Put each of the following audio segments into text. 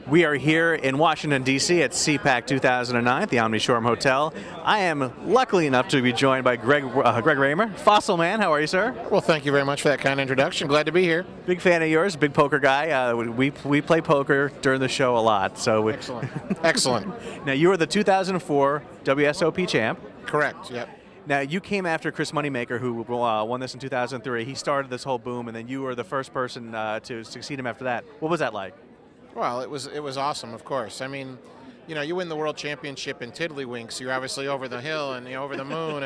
We are here in Washington, D.C. at CPAC 2009 at the Omni Shoreham Hotel. I am lucky enough to be joined by Greg Raymer. Fossilman, how are you, sir? Well, thank you very much for that kind introduction. Glad to be here. Big fan of yours, big poker guy. We play poker during the show a lot. So Excellent. Excellent. Now, you were the 2004 WSOP champ. Correct, yep. Now, you came after Chris Moneymaker, who won this in 2003. He started this whole boom, and then you were the first person to succeed him after that. What was that like? Well, it was awesome, of course. I mean, you know, you win the world championship in Tiddlywinks. You're obviously over the hill and over the moon,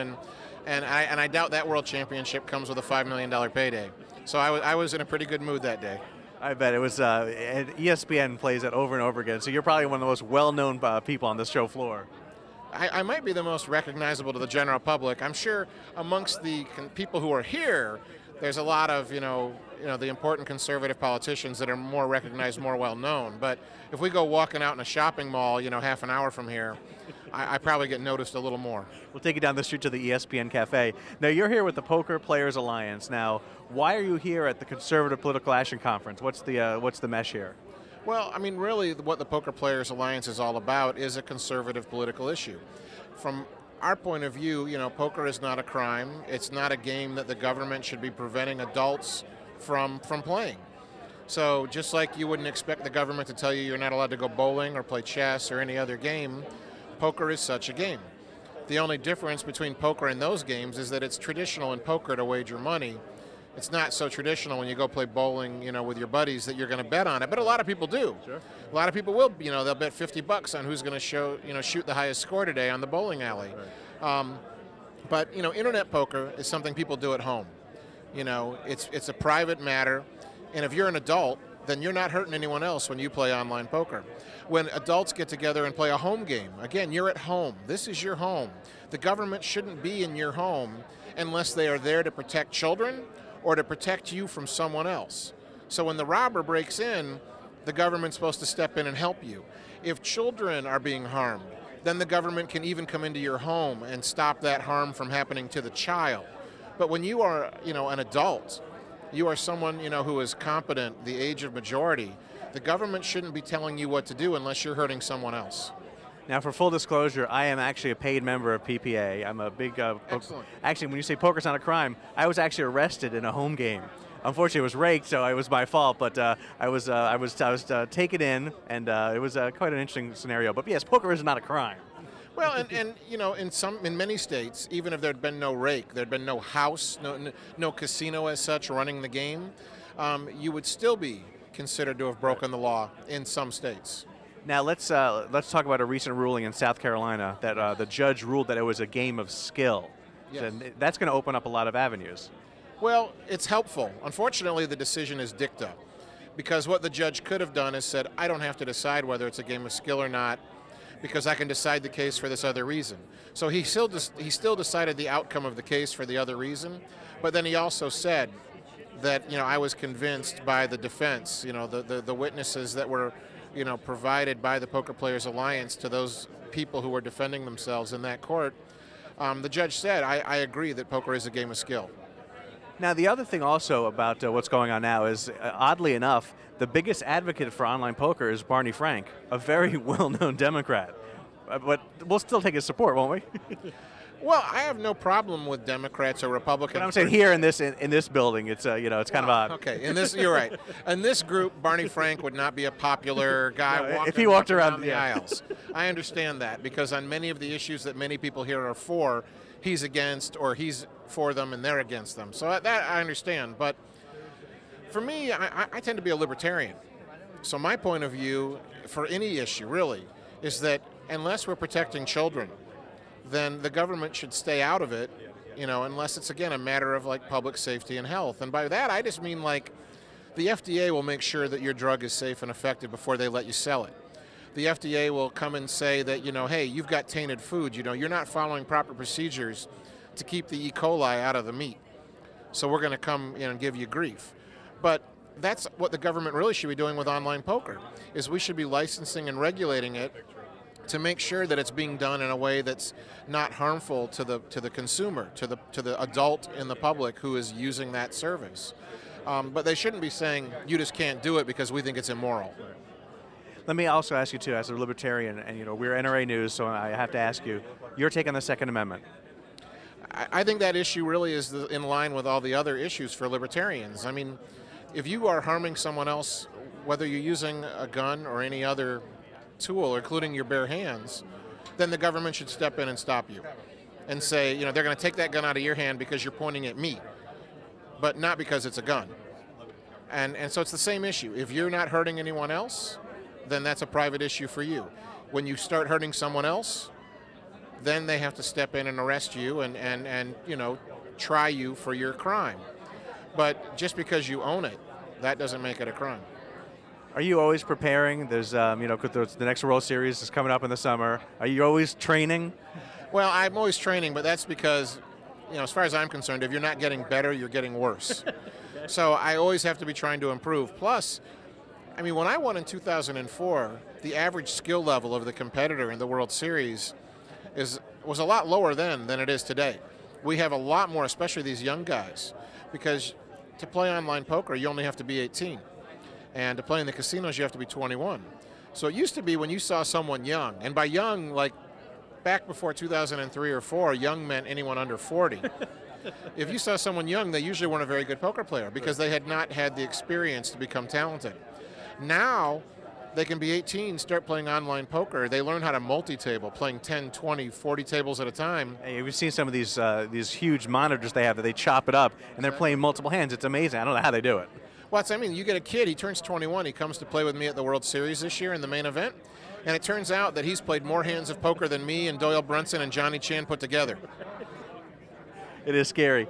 and I doubt that world championship comes with a $5 million payday. So I was in a pretty good mood that day. I bet it was. And ESPN plays it over and over again. So you're probably one of the most well-known people on this show floor. I might be the most recognizable to the general public. I'm sure amongst the people who are here, there's a lot of, you know, the important conservative politicians that are more recognized, more well-known. But if we go walking out in a shopping mall, you know, half an hour from here, I probably get noticed a little more. We'll take you down the street to the ESPN Cafe. Now, you're here with the Poker Players Alliance. Now, why are you here at the Conservative Political Action Conference? What's the mesh here? Well, I mean, really, what the Poker Players Alliance is all about is a conservative political issue. From our point of view, you know, poker is not a crime. It's not a game that the government should be preventing adults from playing. So just like you wouldn't expect the government to tell you you're not allowed to go bowling or play chess or any other game, poker is such a game. The only difference between poker and those games is that it's traditional in poker to wager money. It's not so traditional when you go play bowling, you know, with your buddies that you're going to bet on it. But a lot of people do. Sure. A lot of people will, you know, they'll bet $50 on who's going to shoot the highest score today on the bowling alley. Right. But you know, internet poker is something people do at home. You know, it's a private matter, and if you're an adult, then you're not hurting anyone else when you play online poker. When adults get together and play a home game, again, you're at home. This is your home. The government shouldn't be in your home unless they are there to protect children or to protect you from someone else. So when the robber breaks in, the government's supposed to step in and help you. If children are being harmed, then the government can even come into your home and stop that harm from happening to the child. But when you are, you know, an adult, you are someone, you know, who is competent, the age of majority, the government shouldn't be telling you what to do unless you're hurting someone else. Now, for full disclosure, I am actually a paid member of PPA. I'm a big Excellent. Actually, when you say poker's not a crime, I was actually arrested in a home game. Unfortunately, it was raked, so it was my fault. But I was taken in, and it was quite an interesting scenario. But yes, poker is not a crime. Well, and you know, in many states, even if there'd been no rake, there'd been no house, no casino as such running the game, you would still be considered to have broken the law in some states. Now let's talk about a recent ruling in South Carolina that the judge ruled that it was a game of skill. Yes. And that's going to open up a lot of avenues. Well, it's helpful. Unfortunately, the decision is dicta, because what the judge could have done is said, I don't have to decide whether it's a game of skill or not, because I can decide the case for this other reason. So he still decided the outcome of the case for the other reason, but then he also said that, you know, I was convinced by the defense, you know, the witnesses that were, you know, provided by the Poker Players Alliance to those people who were defending themselves in that court. The judge said, I agree that poker is a game of skill. Now, the other thing also about what's going on now is, oddly enough, the biggest advocate for online poker is Barney Frank, a very well-known Democrat. But we'll still take his support, won't we? Well, I have no problem with Democrats or Republicans. But I'm saying here in this building, it's you know, it's kind of odd. Okay, in this, you're right. In this group, Barney Frank would not be a popular guy if he walked around the aisles. I understand that, because on many of the issues that many people here are for, he's against, or he's for them and they're against them. So that I understand. But for me, I tend to be a libertarian. So my point of view for any issue, really, is that unless we're protecting children, then the government should stay out of it, you know, unless it's, again, a matter of, like, public safety and health. And by that, I just mean, like, the FDA will make sure that your drug is safe and effective before they let you sell it. The FDA will come and say that, you know, hey, you've got tainted food, you know, you're not following proper procedures to keep the E. coli out of the meat. So we're going to come in and give you grief. But that's what the government really should be doing with online poker, is we should be licensing and regulating it to make sure that it's being done in a way that's not harmful to the consumer, to the adult in the public who is using that service. But they shouldn't be saying, you just can't do it because we think it's immoral. Let me also ask you too, as a libertarian, and we're NRA News, so I have to ask you, your take on the Second Amendment. I think that issue really is in line with all the other issues for libertarians. I mean, if you are harming someone else, whether you're using a gun or any other tool, including your bare hands, then the government should step in and stop you and say, they're going to take that gun out of your hand because you're pointing at me, but not because it's a gun. And so it's the same issue. If you're not hurting anyone else, then that's a private issue for you. When you start hurting someone else, then they have to step in and arrest you and try you for your crime. But just because you own it, that doesn't make it a crime. Are you always preparing? There's, the next World Series is coming up in the summer. Are you always training? Well, I'm always training, but that's because, as far as I'm concerned, if you're not getting better, you're getting worse. So I always have to be trying to improve. Plus, I mean, when I won in 2004, the average skill level of the competitor in the World Series was a lot lower then than it is today. We have a lot more, especially these young guys, because to play online poker, you only have to be 18. And to play in the casinos, you have to be 21. So it used to be when you saw someone young, and by young, like back before 2003 or 4, young meant anyone under 40. If you saw someone young, they usually weren't a very good poker player because they had not had the experience to become talented. Now, they can be 18, start playing online poker. They learn how to multi-table, playing 10, 20, 40 tables at a time. Hey, we've seen some of these huge monitors they have that they chop it up, and they're playing multiple hands. It's amazing. I don't know how they do it. Well, you get a kid, he turns 21, he comes to play with me at the World Series this year in the main event, and it turns out that he's played more hands of poker than me and Doyle Brunson and Johnny Chan put together. It is scary.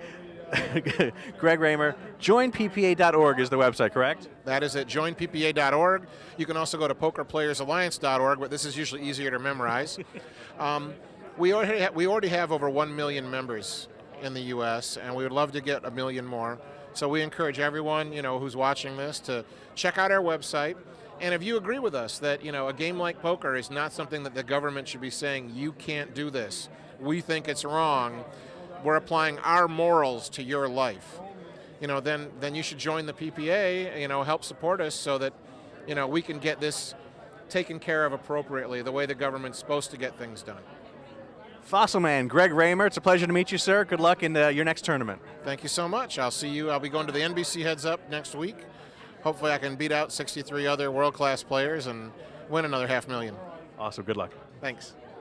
Greg Raymer, joinppa.org is the website, correct? That is at joinppa.org. You can also go to pokerplayersalliance.org, but this is usually easier to memorize. We already have over 1 million members in the U.S., and we would love to get 1 million more. So we encourage everyone, who's watching this to check out our website. And if you agree with us that, a game like poker is not something that the government should be saying, you can't do this, we think it's wrong, we're applying our morals to your life, then you should join the PPA, help support us so that, we can get this taken care of appropriately, the way the government's supposed to get things done. Fossilman, Greg Raymer, it's a pleasure to meet you, sir. Good luck in your next tournament. Thank you so much. I'll see you. I'll be going to the NBC Heads Up next week. Hopefully I can beat out 63 other world-class players and win another $500,000. Awesome. Good luck. Thanks.